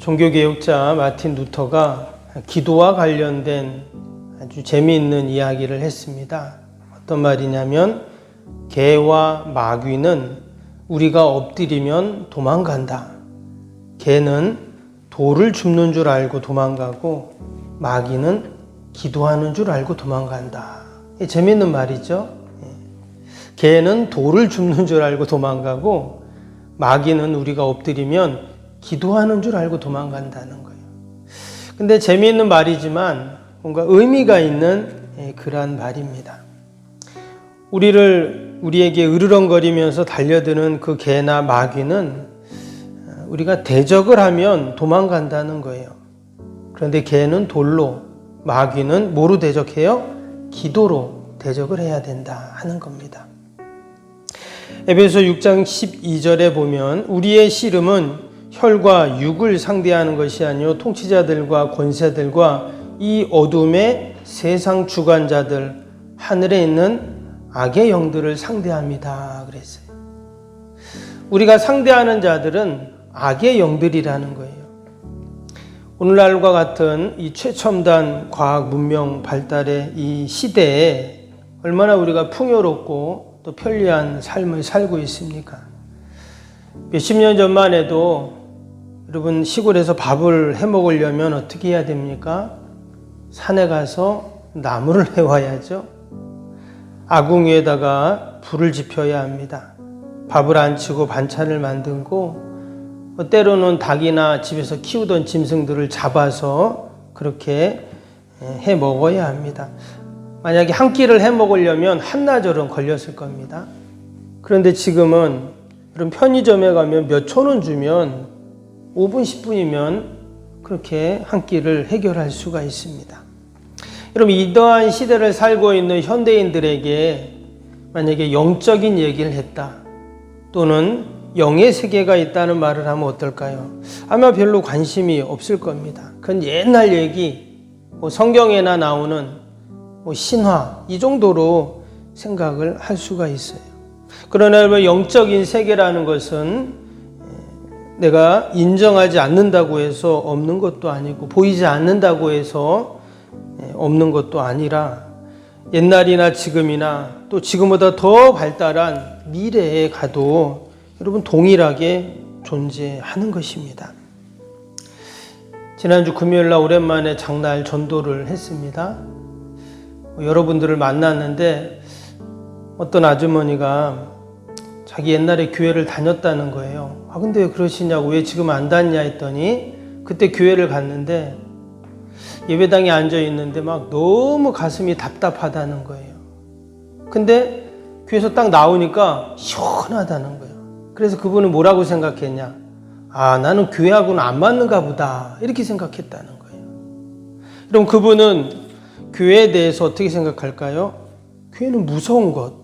종교개혁자 마틴 루터가 기도와 관련된 아주 재미있는 이야기를 했습니다. 어떤 말이냐면 개와 마귀는 우리가 엎드리면 도망간다. 개는 돌을 줍는 줄 알고 도망가고 마귀는 기도하는 줄 알고 도망간다. 재미있는 말이죠. 개는 돌을 줍는 줄 알고 도망가고 마귀는 우리가 엎드리면 기도하는 줄 알고 도망간다는 거예요. 근데 재미있는 말이지만 뭔가 의미가 있는 그러한 말입니다. 우리에게 으르렁거리면서 달려드는 그 개나 마귀는 우리가 대적을 하면 도망간다는 거예요. 그런데 개는 돌로, 마귀는 뭐로 대적해요? 기도로 대적을 해야 된다 하는 겁니다. 에베소 6장 12절에 보면 우리의 씨름은 혈과 육을 상대하는 것이 아니요 통치자들과 권세들과 이 어둠의 세상 주관자들, 하늘에 있는 악의 영들을 상대합니다 그랬어요. 우리가 상대하는 자들은 악의 영들이라는 거예요. 오늘날과 같은 이 최첨단 과학 문명 발달의 이 시대에 얼마나 우리가 풍요롭고 또 편리한 삶을 살고 있습니까? 몇십 년 전만 해도 여러분 시골에서 밥을 해 먹으려면 어떻게 해야 됩니까? 산에 가서 나무를 해와야죠. 아궁 위에다가 불을 지펴야 합니다. 밥을 안치고 반찬을 만들고 때로는 닭이나 집에서 키우던 짐승들을 잡아서 그렇게 해 먹어야 합니다. 만약에 한 끼를 해 먹으려면 한나절은 걸렸을 겁니다. 그런데 지금은 그런 편의점에 가면 몇 천 원 주면 5분, 10분이면 그렇게 한 끼를 해결할 수가 있습니다. 여러분, 이러한 시대를 살고 있는 현대인들에게 만약에 영적인 얘기를 했다 또는 영의 세계가 있다는 말을 하면 어떨까요? 아마 별로 관심이 없을 겁니다. 그건 옛날 얘기, 성경에나 나오는 신화 이 정도로 생각을 할 수가 있어요. 그러나 영적인 세계라는 것은 내가 인정하지 않는다고 해서 없는 것도 아니고 보이지 않는다고 해서 없는 것도 아니라 옛날이나 지금이나 또 지금보다 더 발달한 미래에 가도 여러분 동일하게 존재하는 것입니다. 지난주 금요일날 오랜만에 장날 전도를 했습니다. 여러분들을 만났는데 어떤 아주머니가 자기 옛날에 교회를 다녔다는 거예요. 근데 왜 그러시냐고, 왜 지금 안 다니냐 했더니 그때 교회를 갔는데 예배당에 앉아 있는데 막 너무 가슴이 답답하다는 거예요. 근데 교회에서 딱 나오니까 시원하다는 거예요. 그래서 그분은 뭐라고 생각했냐? 나는 교회하고는 안 맞는가 보다 이렇게 생각했다는 거예요. 그럼 그분은 교회에 대해서 어떻게 생각할까요? 교회는 무서운 것,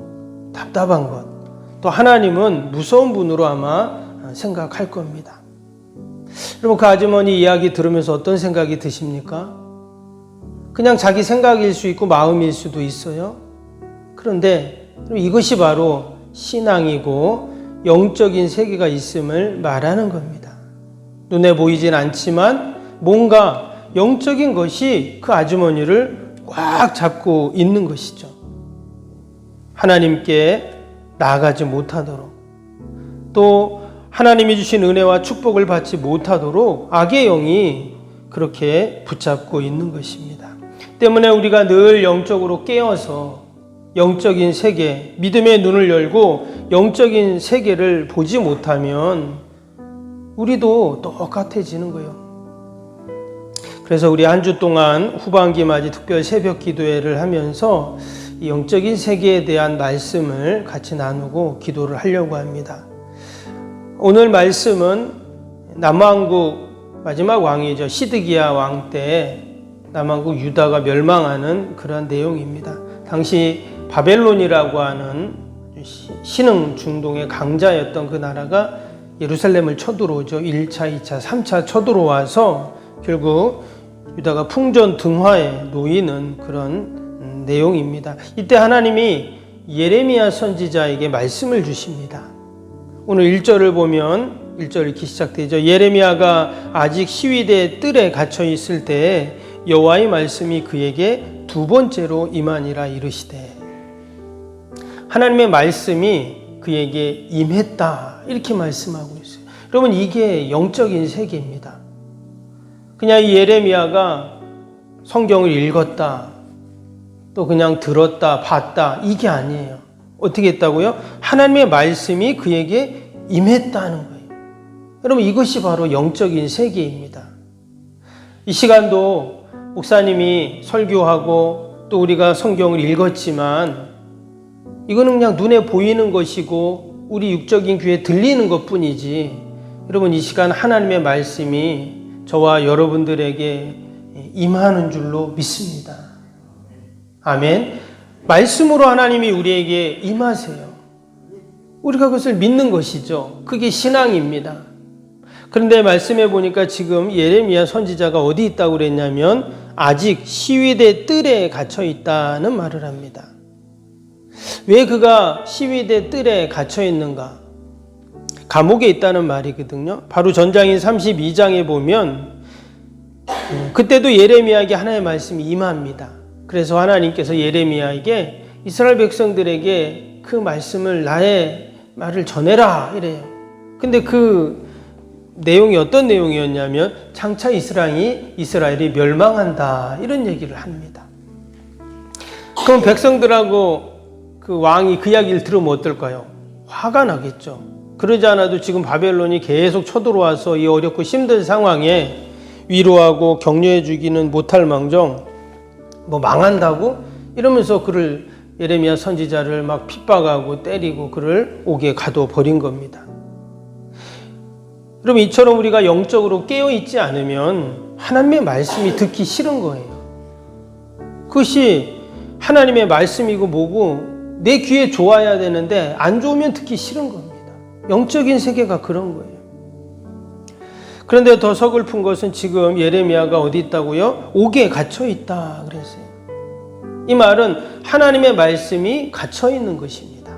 답답한 것, 또 하나님은 무서운 분으로 아마 생각할 겁니다. 여러분, 그 아주머니 이야기 들으면서 어떤 생각이 드십니까? 그냥 자기 생각일 수 있고 마음일 수도 있어요. 그런데 이것이 바로 신앙이고 영적인 세계가 있음을 말하는 겁니다. 눈에 보이진 않지만 뭔가 영적인 것이 그 아주머니를 꽉 잡고 있는 것이죠. 하나님께 나아가지 못하도록, 또 하나님이 주신 은혜와 축복을 받지 못하도록 악의 영이 그렇게 붙잡고 있는 것입니다. 때문에 우리가 늘 영적으로 깨어서 영적인 세계, 믿음의 눈을 열고 영적인 세계를 보지 못하면 우리도 똑같아지는 거예요. 그래서 우리 한 주 동안 후반기 맞이 특별 새벽 기도회를 하면서 이 영적인 세계에 대한 말씀을 같이 나누고 기도를 하려고 합니다. 오늘 말씀은 남왕국 마지막 왕이죠. 시드기야 왕 때 남왕국 유다가 멸망하는 그런 내용입니다. 당시 바벨론이라고 하는 신흥 중동의 강자였던 그 나라가 예루살렘을 쳐들어오죠. 1차, 2차, 3차 쳐들어와서 결국 유다가 풍전등화에 놓이는 그런 내용입니다. 이때 하나님이 예레미야 선지자에게 말씀을 주십니다. 오늘 1절을 보면 1절 이렇게 시작되죠. 예레미야가 아직 시위대 뜰에 갇혀 있을 때에 여호와의 말씀이 그에게 두 번째로 임하니라 이르시되, 하나님의 말씀이 그에게 임했다 이렇게 말씀하고 있어요. 여러분, 이게 영적인 세계입니다. 그냥 이 예레미야가 성경을 읽었다, 또 그냥 들었다, 봤다, 이게 아니에요. 어떻게 했다고요? 하나님의 말씀이 그에게 임했다는 거예요. 여러분, 이것이 바로 영적인 세계입니다. 이 시간도 목사님이 설교하고 또 우리가 성경을 읽었지만 이거는 그냥 눈에 보이는 것이고 우리 육적인 귀에 들리는 것뿐이지, 여러분, 이 시간 하나님의 말씀이 저와 여러분들에게 임하는 줄로 믿습니다. 아멘. 말씀으로 하나님이 우리에게 임하세요. 우리가 그것을 믿는 것이죠. 그게 신앙입니다. 그런데 말씀해 보니까 지금 예레미야 선지자가 어디 있다고 그랬냐면 아직 시위대 뜰에 갇혀 있다는 말을 합니다. 왜 그가 시위대 뜰에 갇혀 있는가? 감옥에 있다는 말이거든요. 바로 전장인 32장에 보면 그때도 예레미야에게 하나님의 말씀이 임합니다. 그래서 하나님께서 예레미야에게 이스라엘 백성들에게 그 말씀을, 나의 말을 전해라 이래요. 근데 그 내용이 어떤 내용이었냐면 장차 이스라엘이 멸망한다 이런 얘기를 합니다. 그럼 백성들하고 그 왕이 그 이야기를 들으면 어떨까요? 화가 나겠죠. 그러지 않아도 지금 바벨론이 계속 쳐들어와서 이 어렵고 힘든 상황에 위로하고 격려해 주기는 못할 망정 뭐 망한다고 이러면서 그를, 예레미야 선지자를 막 핍박하고 때리고 그를 옥에 가둬버린 겁니다. 그럼 이처럼 우리가 영적으로 깨어있지 않으면 하나님의 말씀이 듣기 싫은 거예요. 그것이 하나님의 말씀이고 뭐고 내 귀에 좋아야 되는데 안 좋으면 듣기 싫은 겁니다. 영적인 세계가 그런 거예요. 그런데 더 서글픈 것은 지금 예레미야가 어디 있다고요? 옥에 갇혀 있다 그랬어요. 이 말은 하나님의 말씀이 갇혀 있는 것입니다.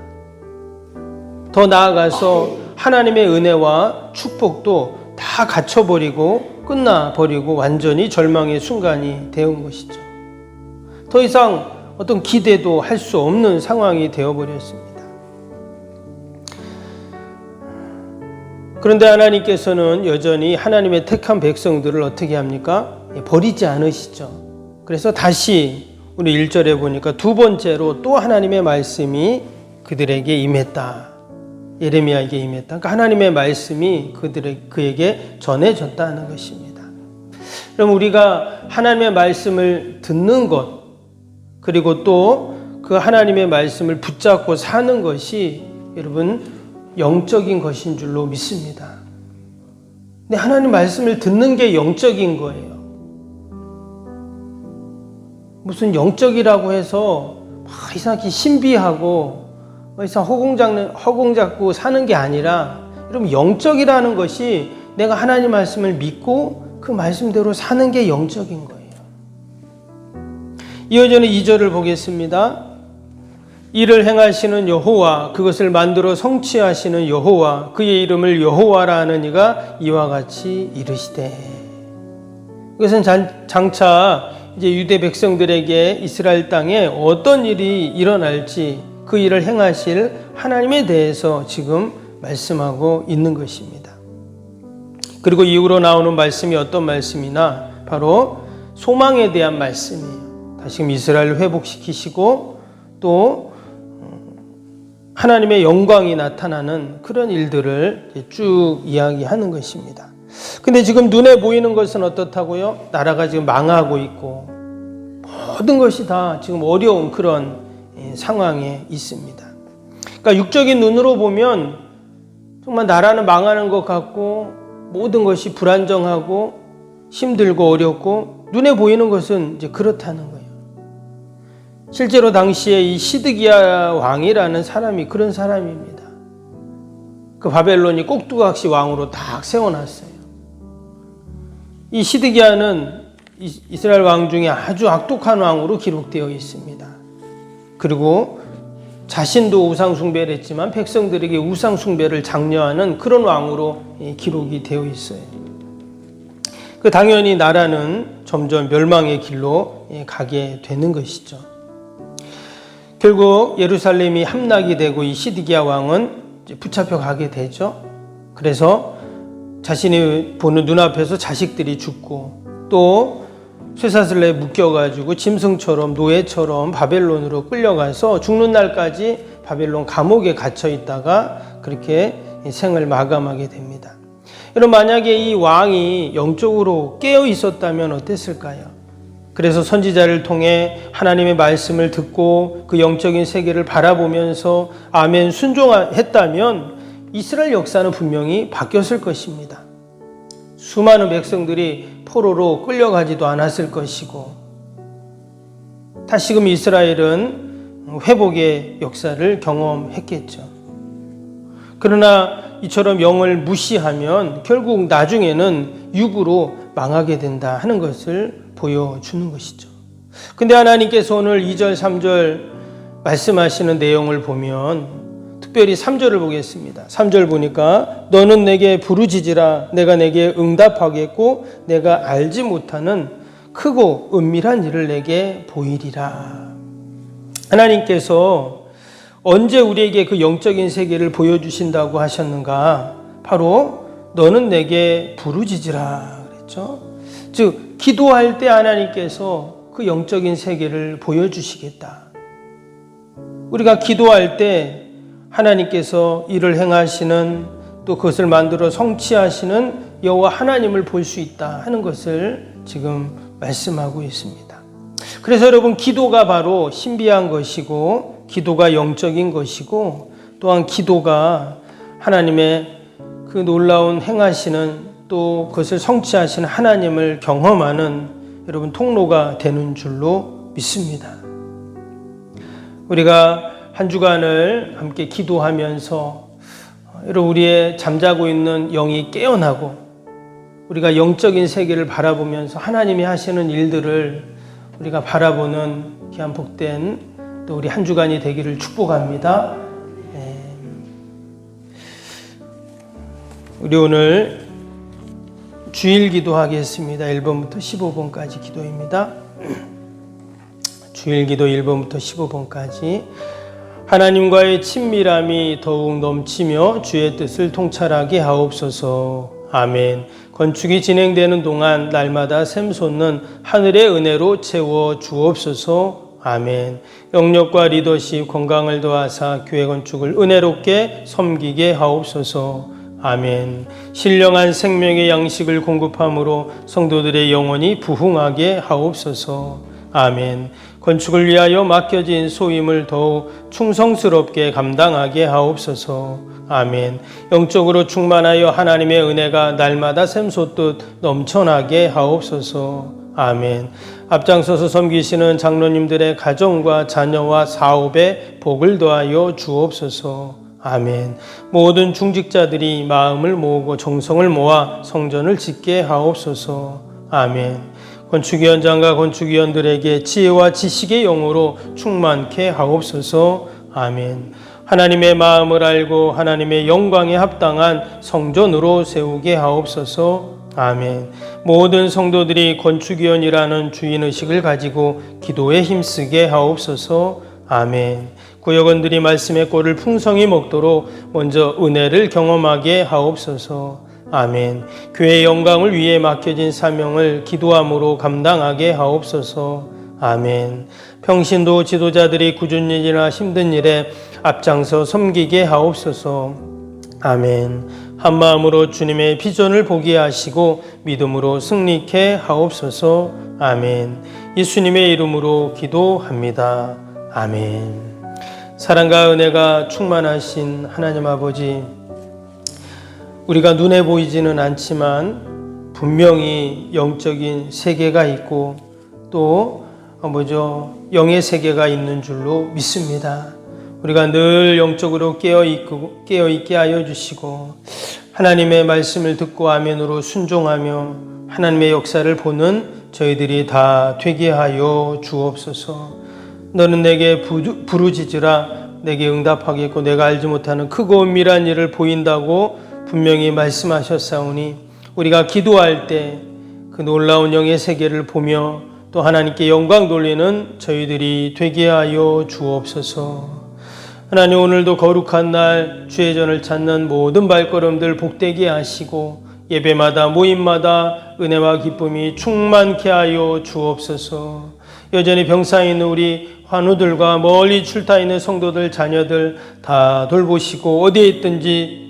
더 나아가서 하나님의 은혜와 축복도 다 갇혀버리고 끝나버리고 완전히 절망의 순간이 되온 것이죠. 더 이상 어떤 기대도 할 수 없는 상황이 되어버렸습니다. 그런데 하나님께서는 여전히 하나님의 택한 백성들을 어떻게 합니까? 버리지 않으시죠. 그래서 다시 우리 1절에 보니까 두 번째로 또 하나님의 말씀이 그들에게 임했다. 예레미야에게 임했다. 그러니까 하나님의 말씀이 그에게 전해졌다는 것입니다. 그럼 우리가 하나님의 말씀을 듣는 것, 그리고 또 그 하나님의 말씀을 붙잡고 사는 것이 여러분 영적인 것인 줄로 믿습니다. 근데 하나님 말씀을 듣는 게 영적인 거예요. 무슨 영적이라고 해서 막 이상하게 신비하고 이상 허공 잡고 사는 게 아니라, 여러분 영적이라는 것이 내가 하나님 말씀을 믿고 그 말씀대로 사는 게 영적인 거예요. 이어지는 2절을 보겠습니다. 이를 행하시는 여호와, 그것을 만들어 성취하시는 여호와, 그의 이름을 여호와라 하는 이가 이와 같이 이르시되. 이것은 장차 이제 유대 백성들에게 이스라엘 땅에 어떤 일이 일어날지 그 일을 행하실 하나님에 대해서 지금 말씀하고 있는 것입니다. 그리고 이후로 나오는 말씀이 어떤 말씀이나 바로 소망에 대한 말씀이에요. 다시금 이스라엘을 회복시키시고 또 하나님의 영광이 나타나는 그런 일들을 쭉 이야기하는 것입니다. 근데 지금 눈에 보이는 것은 어떻다고요? 나라가 지금 망하고 있고 모든 것이 다 지금 어려운 그런 상황에 있습니다. 그러니까 육적인 눈으로 보면 정말 나라는 망하는 것 같고 모든 것이 불안정하고 힘들고 어렵고 눈에 보이는 것은 이제 그렇다는 거예요. 실제로 당시에 이 시드기야 왕이라는 사람이 그런 사람입니다. 그 바벨론이 꼭두각시 왕으로 딱 세워놨어요. 이 시드기야는 이스라엘 왕 중에 아주 악독한 왕으로 기록되어 있습니다. 그리고 자신도 우상숭배를 했지만 백성들에게 우상숭배를 장려하는 그런 왕으로 기록이 되어 있어요. 당연히 나라는 점점 멸망의 길로 가게 되는 것이죠. 결국 예루살렘이 함락이 되고 이 시드기야 왕은 붙잡혀 가게 되죠. 그래서 자신이 보는 눈앞에서 자식들이 죽고 또 쇠사슬에 묶여가지고 짐승처럼 노예처럼 바벨론으로 끌려가서 죽는 날까지 바벨론 감옥에 갇혀 있다가 그렇게 생을 마감하게 됩니다. 여러분, 만약에 이 왕이 영적으로 깨어 있었다면 어땠을까요? 그래서 선지자를 통해 하나님의 말씀을 듣고 그 영적인 세계를 바라보면서 아멘 순종했다면 이스라엘 역사는 분명히 바뀌었을 것입니다. 수많은 백성들이 포로로 끌려가지도 않았을 것이고 다시금 이스라엘은 회복의 역사를 경험했겠죠. 그러나 이처럼 영을 무시하면 결국 나중에는 육으로 망하게 된다 하는 것을 보여주는 것이죠. 근데 하나님께서 오늘 2절, 3절 말씀하시는 내용을 보면 특별히 3절을 보겠습니다. 3절 보니까 너는 내게 부르짖으라 내가 내게 응답하겠고 내가 알지 못하는 크고 은밀한 일을 내게 보이리라. 하나님께서 언제 우리에게 그 영적인 세계를 보여주신다고 하셨는가? 바로 너는 내게 부르짖으라 그랬죠. 즉 기도할 때 하나님께서 그 영적인 세계를 보여주시겠다. 우리가 기도할 때 하나님께서 일을 행하시는 또 그것을 만들어 성취하시는 여호와 하나님을 볼 수 있다 하는 것을 지금 말씀하고 있습니다. 그래서 여러분, 기도가 바로 신비한 것이고 기도가 영적인 것이고 또한 기도가 하나님의 그 놀라운 행하시는 또 그것을 성취하시는 하나님을 경험하는 여러분 통로가 되는 줄로 믿습니다. 우리가 한 주간을 함께 기도하면서 여러분 우리의 잠자고 있는 영이 깨어나고 우리가 영적인 세계를 바라보면서 하나님이 하시는 일들을 우리가 바라보는 귀한 복된 또 우리 한 주간이 되기를 축복합니다. 우리 오늘 주일 기도하겠습니다. 1번부터 15번까지 기도입니다. 주일 기도 1번부터 15번까지. 하나님과의 친밀함이 더욱 넘치며 주의 뜻을 통찰하게 하옵소서. 아멘. 건축이 진행되는 동안 날마다 샘솟는 하늘의 은혜로 채워 주옵소서. 아멘. 영역과 리더십 건강을 더하사 교회 건축을 은혜롭게 섬기게 하옵소서. 아멘. 신령한 생명의 양식을 공급함으로 성도들의 영혼이 부흥하게 하옵소서. 아멘. 건축을 위하여 맡겨진 소임을 더욱 충성스럽게 감당하게 하옵소서. 아멘. 영적으로 충만하여 하나님의 은혜가 날마다 샘솟듯 넘쳐나게 하옵소서. 아멘. 앞장서서 섬기시는 장로님들의 가정과 자녀와 사업에 복을 더하여 주옵소서. 아멘. 모든 중직자들이 마음을 모으고 정성을 모아 성전을 짓게 하옵소서. 아멘. 건축위원장과 건축위원들에게 지혜와 지식의 영으로 충만케 하옵소서. 아멘. 하나님의 마음을 알고 하나님의 영광에 합당한 성전으로 세우게 하옵소서. 아멘. 모든 성도들이 건축위원이라는 주인의식을 가지고 기도에 힘쓰게 하옵소서. 아멘. 구역원들이 말씀의 꼴을 풍성히 먹도록 먼저 은혜를 경험하게 하옵소서. 아멘. 교회의 영광을 위해 맡겨진 사명을 기도함으로 감당하게 하옵소서. 아멘. 평신도 지도자들이 굳은 일이나 힘든 일에 앞장서 섬기게 하옵소서. 아멘. 한마음으로 주님의 비전을 보게 하시고 믿음으로 승리케 하옵소서. 아멘. 예수님의 이름으로 기도합니다. 아멘. 사랑과 은혜가 충만하신 하나님 아버지, 우리가 눈에 보이지는 않지만 분명히 영적인 세계가 있고 또 영의 세계가 있는 줄로 믿습니다. 우리가 늘 영적으로 깨어있게 하여 주시고 하나님의 말씀을 듣고 아멘으로 순종하며 하나님의 역사를 보는 저희들이 다 되게 하여 주옵소서. 너는 내게 부르짖으라 내게 응답하겠고 내가 알지 못하는 크고 은밀한 일을 보인다고 분명히 말씀하셨사오니 우리가 기도할 때 그 놀라운 영의 세계를 보며 또 하나님께 영광 돌리는 저희들이 되게 하여 주옵소서. 하나님, 오늘도 거룩한 날 주의 전을 찾는 모든 발걸음들 복되게 하시고 예배마다 모임마다 은혜와 기쁨이 충만케 하여 주옵소서. 여전히 병상에 있는 우리 환우들과 멀리 출타 있는 성도들 자녀들 다 돌보시고 어디에 있든지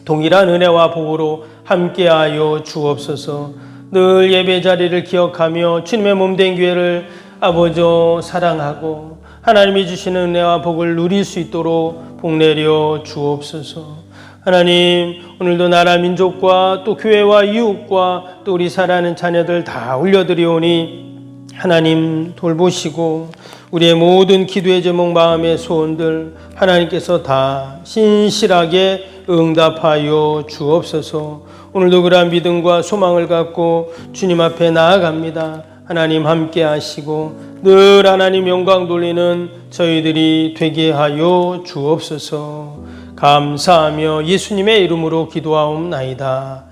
동일한 은혜와 복으로 함께하여 주옵소서. 늘 예배 자리를 기억하며 주님의 몸된 교회를 아버지 사랑하고 하나님이 주시는 은혜와 복을 누릴 수 있도록 복내려 주옵소서. 하나님, 오늘도 나라 민족과 또 교회와 이웃과 또 우리 사랑하는 자녀들 다 올려드리오니 하나님 돌보시고 우리의 모든 기도의 제목 마음의 소원들 하나님께서 다 신실하게 응답하여 주옵소서. 오늘도 그러한 믿음과 소망을 갖고 주님 앞에 나아갑니다. 하나님 함께 하시고 늘 하나님 영광 돌리는 저희들이 되게 하여 주옵소서. 감사하며 예수님의 이름으로 기도하옵나이다.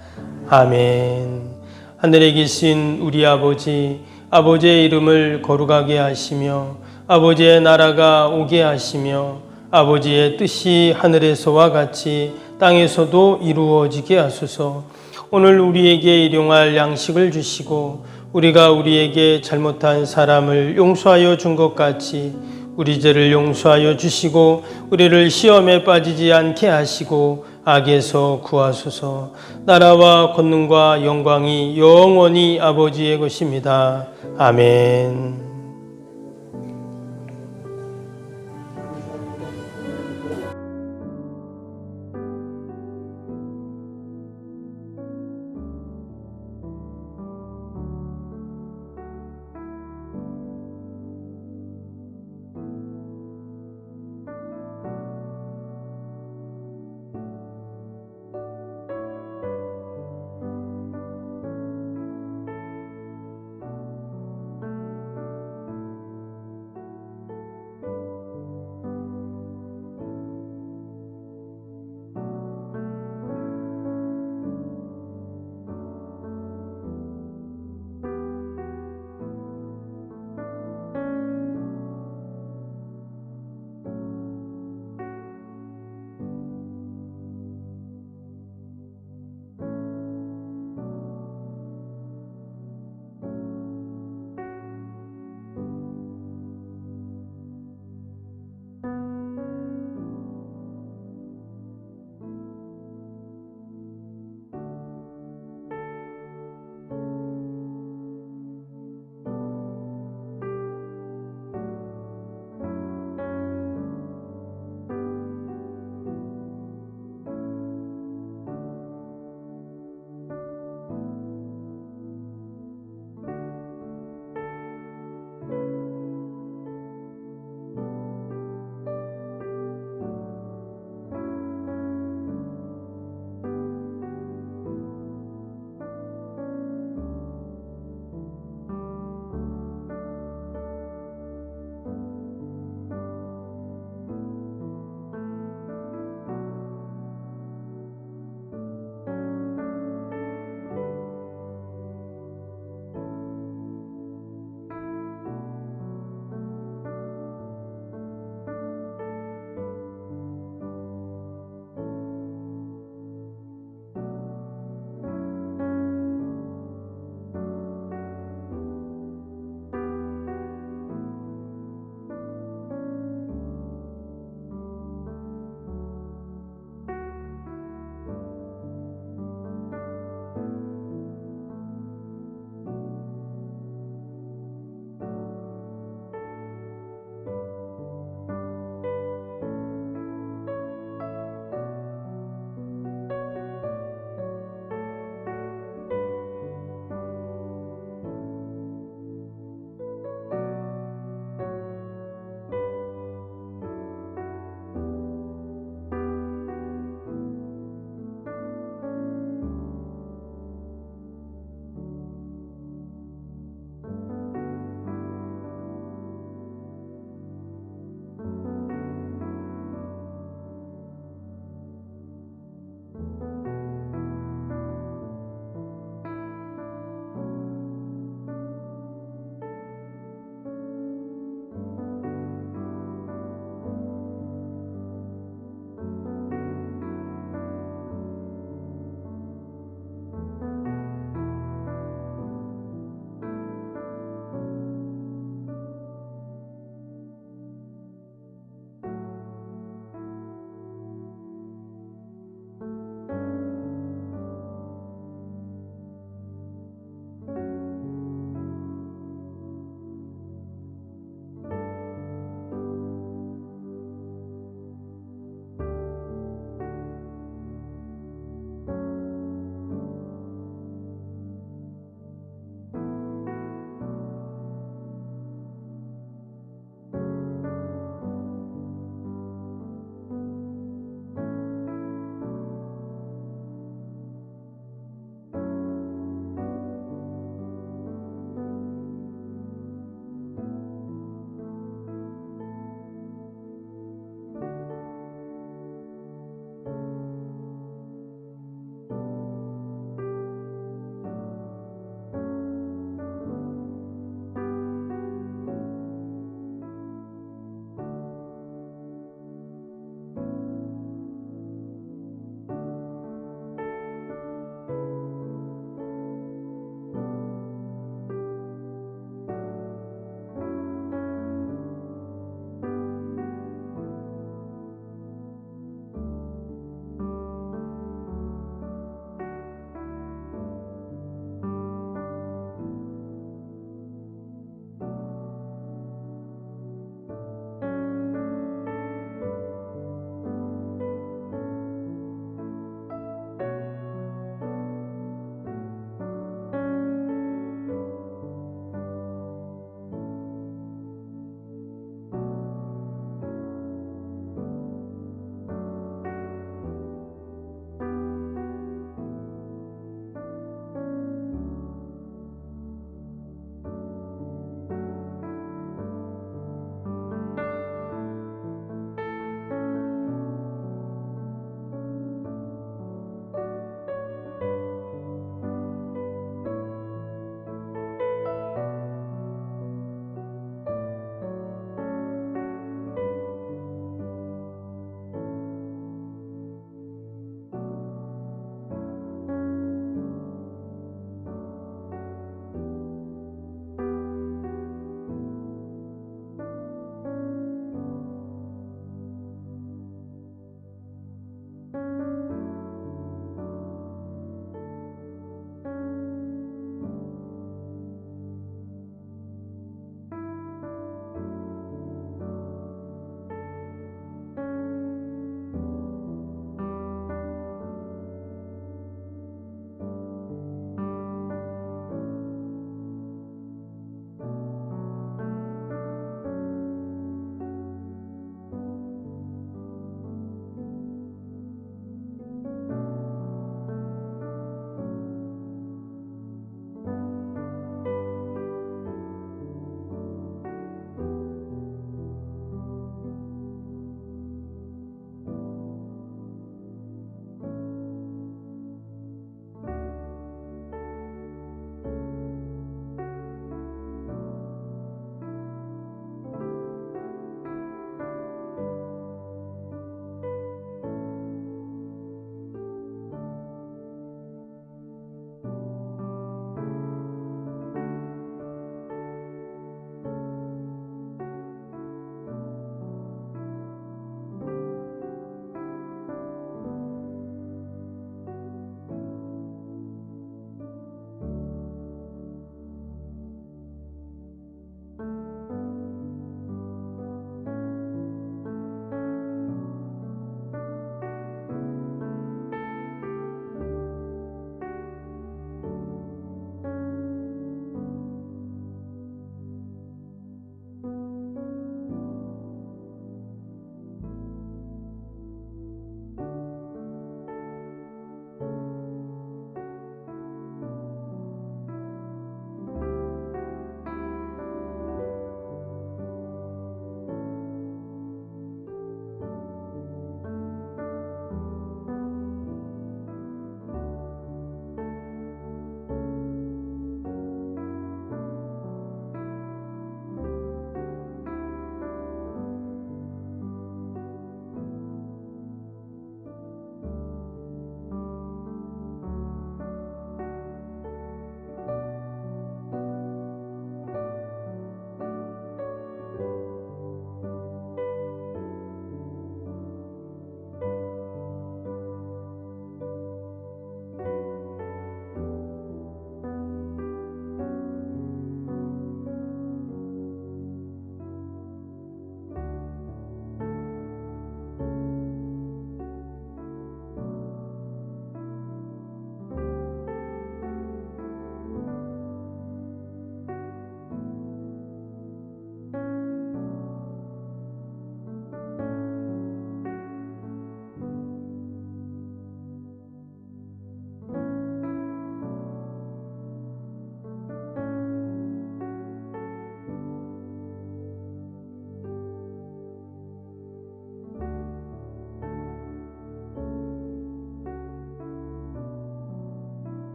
아멘. 하늘에 계신 우리 아버지, 아버지의 이름을 거룩하게 하시며 아버지의 나라가 오게 하시며 아버지의 뜻이 하늘에서와 같이 땅에서도 이루어지게 하소서. 오늘 우리에게 일용할 양식을 주시고 우리가 우리에게 잘못한 사람을 용서하여 준 것 같이 우리 죄를 용서하여 주시고 우리를 시험에 빠지지 않게 하시고 악에서 구하소서. 나라와 권능과 영광이 영원히 아버지의 것입니다. 아멘.